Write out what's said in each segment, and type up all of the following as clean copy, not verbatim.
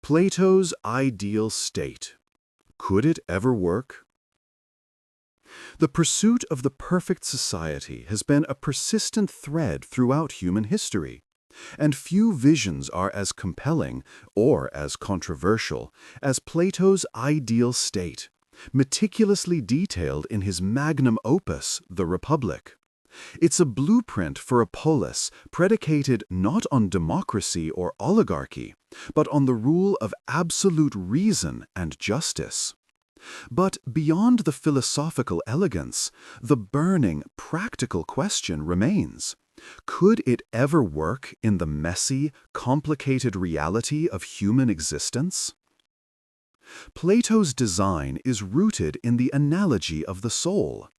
Plato's ideal state. Could it ever work? The pursuit of the perfect society has been a persistent thread throughout human history, and few visions are as compelling or as controversial as Plato's ideal state, meticulously detailed in his magnum opus, The Republic. It's a blueprint for a polis predicated not on democracy or oligarchy, but on the rule of absolute reason and justice. But beyond the philosophical elegance, the burning, practical question remains. Could it ever work in the messy, complicated reality of human existence? Plato's design is rooted in the analogy of the soul.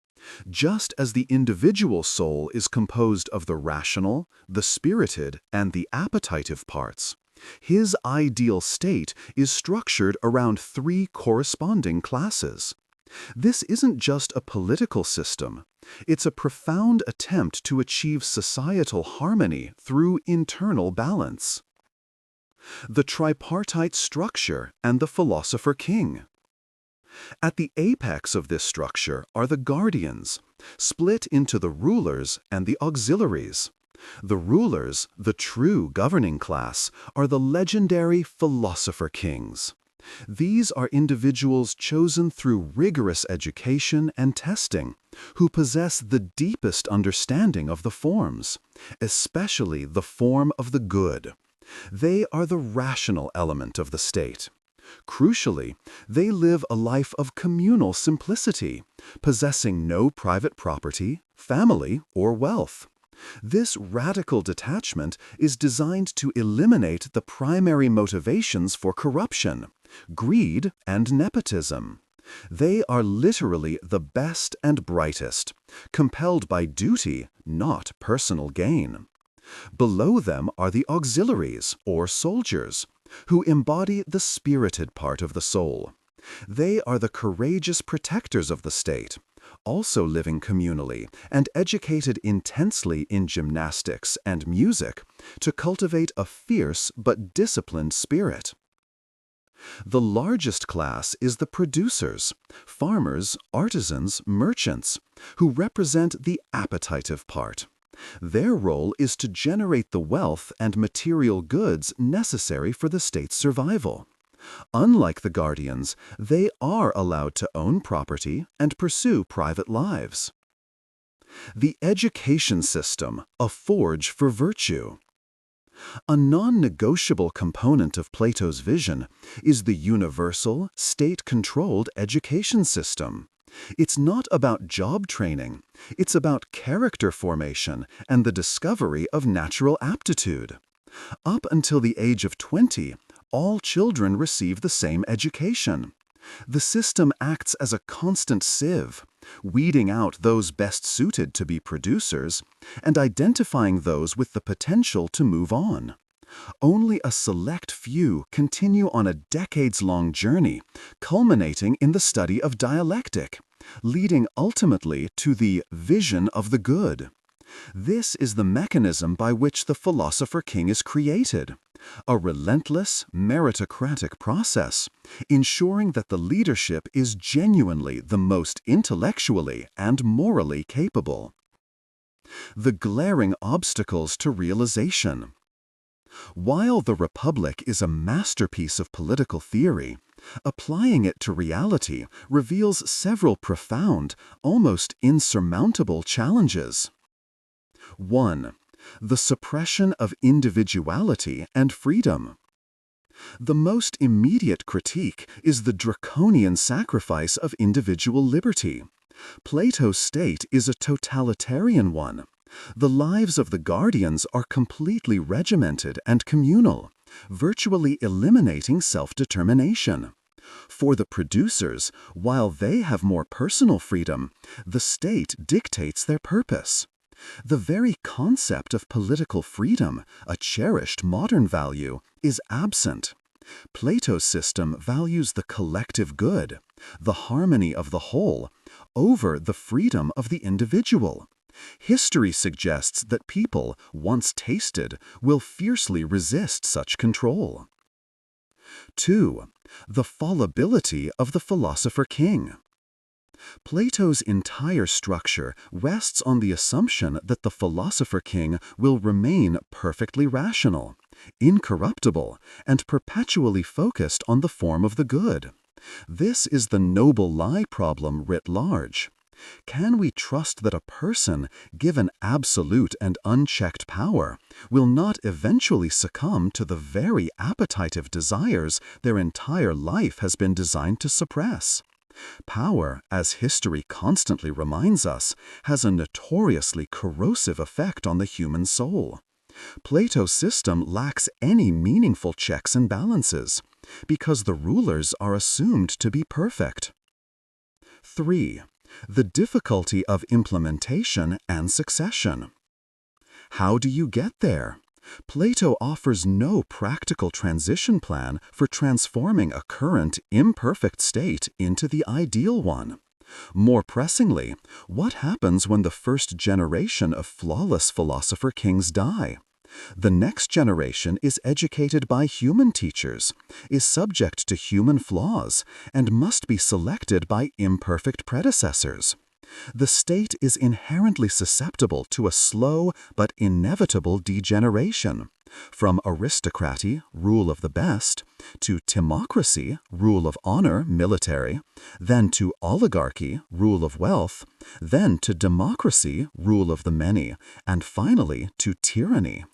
Just as the individual soul is composed of the rational, the spirited, and the appetitive parts, his ideal state is structured around three corresponding classes. This isn't just a political system. It's a profound attempt to achieve societal harmony through internal balance. The tripartite structure and the Philosopher King. At the apex of this structure are the guardians, split into the rulers and the auxiliaries. The rulers, the true governing class, are the legendary Philosopher Kings. These are individuals chosen through rigorous education and testing, who possess the deepest understanding of the forms, especially the form of the good. They are the rational element of the state. Crucially, they live a life of communal simplicity, possessing no private property, family, or wealth. This radical detachment is designed to eliminate the primary motivations for corruption, greed, and nepotism. They are literally the best and brightest, compelled by duty, not personal gain. Below them are the auxiliaries, or soldiers, who embody the spirited part of the soul. They are the courageous protectors of the state, also living communally and educated intensely in gymnastics and music to cultivate a fierce but disciplined spirit. The largest class is the producers, farmers, artisans, merchants, who represent the appetitive part. Their role is to generate the wealth and material goods necessary for the state's survival. Unlike the guardians, they are allowed to own property and pursue private lives. The education system, a forge for virtue. A non-negotiable component of Plato's vision is the universal, state-controlled education system. It's not about job training, it's about character formation and the discovery of natural aptitude. Up until the age of 20, all children receive the same education. The system acts as a constant sieve, weeding out those best suited to be producers and identifying those with the potential to move on. Only a select few continue on a decades-long journey, culminating in the study of dialectic, leading ultimately to the vision of the good. This is the mechanism by which the Philosopher King is created, a relentless, meritocratic process, ensuring that the leadership is genuinely the most intellectually and morally capable. The glaring obstacles to realization. While the Republic is a masterpiece of political theory, applying it to reality reveals several profound, almost insurmountable challenges. 1. The suppression of individuality and freedom. The most immediate critique is the draconian sacrifice of individual liberty. Plato's state is a totalitarian one. The lives of the guardians are completely regimented and communal, virtually eliminating self-determination. For the producers, while they have more personal freedom, the state dictates their purpose. The very concept of political freedom, a cherished modern value, is absent. Plato's system values the collective good, the harmony of the whole, over the freedom of the individual. History suggests that people, once tasted, will fiercely resist such control. 2. The fallibility of the philosopher king. Plato's entire structure rests on the assumption that the philosopher king will remain perfectly rational, incorruptible, and perpetually focused on the form of the good. This is the noble lie problem writ large. Can we trust that a person, given absolute and unchecked power, will not eventually succumb to the very appetitive desires their entire life has been designed to suppress? Power, as history constantly reminds us, has a notoriously corrosive effect on the human soul. Plato's system lacks any meaningful checks and balances, because the rulers are assumed to be perfect. 3. The difficulty of implementation and succession. How do you get there? Plato offers no practical transition plan for transforming a current, imperfect state into the ideal one. More pressingly, what happens when the first generation of flawless philosopher kings die? The next generation is educated by human teachers, is subject to human flaws, and must be selected by imperfect predecessors. The state is inherently susceptible to a slow but inevitable degeneration, from aristocracy, rule of the best, to timocracy, rule of honor, military, then to oligarchy, rule of wealth, then to democracy, rule of the many, and finally to tyranny.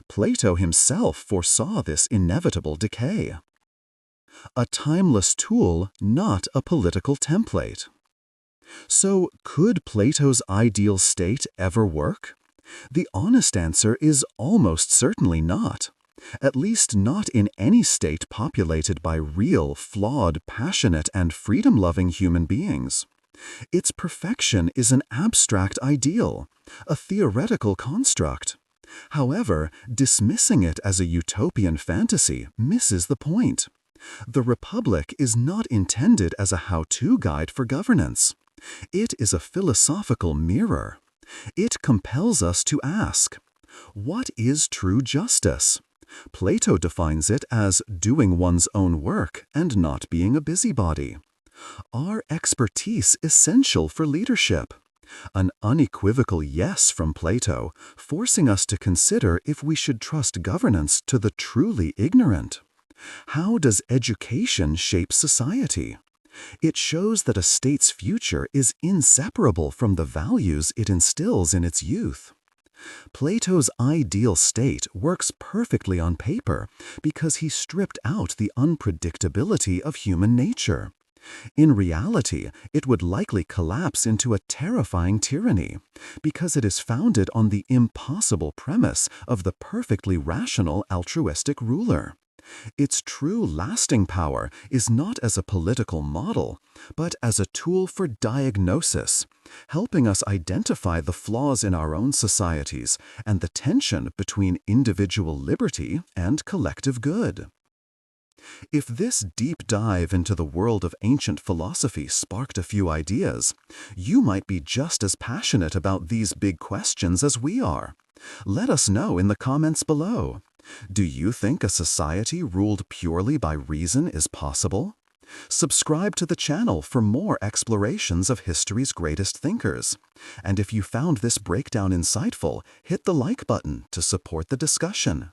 Plato himself foresaw this inevitable decay. A timeless tool, not a political template. So, could Plato's ideal state ever work? The honest answer is almost certainly not. At least not in any state populated by real, flawed, passionate, and freedom-loving human beings. Its perfection is an abstract ideal, a theoretical construct. However, dismissing it as a utopian fantasy misses the point. The Republic is not intended as a how-to guide for governance. It is a philosophical mirror. It compels us to ask, what is true justice? Plato defines it as doing one's own work and not being a busybody. Are expertise essential for leadership? An unequivocal yes from Plato, forcing us to consider if we should trust governance to the truly ignorant. How does education shape society? It shows that a state's future is inseparable from the values it instills in its youth. Plato's ideal state works perfectly on paper because he stripped out the unpredictability of human nature. In reality, it would likely collapse into a terrifying tyranny because it is founded on the impossible premise of the perfectly rational altruistic ruler. Its true lasting power is not as a political model, but as a tool for diagnosis, helping us identify the flaws in our own societies and the tension between individual liberty and collective good. If this deep dive into the world of ancient philosophy sparked a few ideas, you might be just as passionate about these big questions as we are. Let us know in the comments below. Do you think a society ruled purely by reason is possible? Subscribe to the channel for more explorations of history's greatest thinkers. And if you found this breakdown insightful, hit the like button to support the discussion.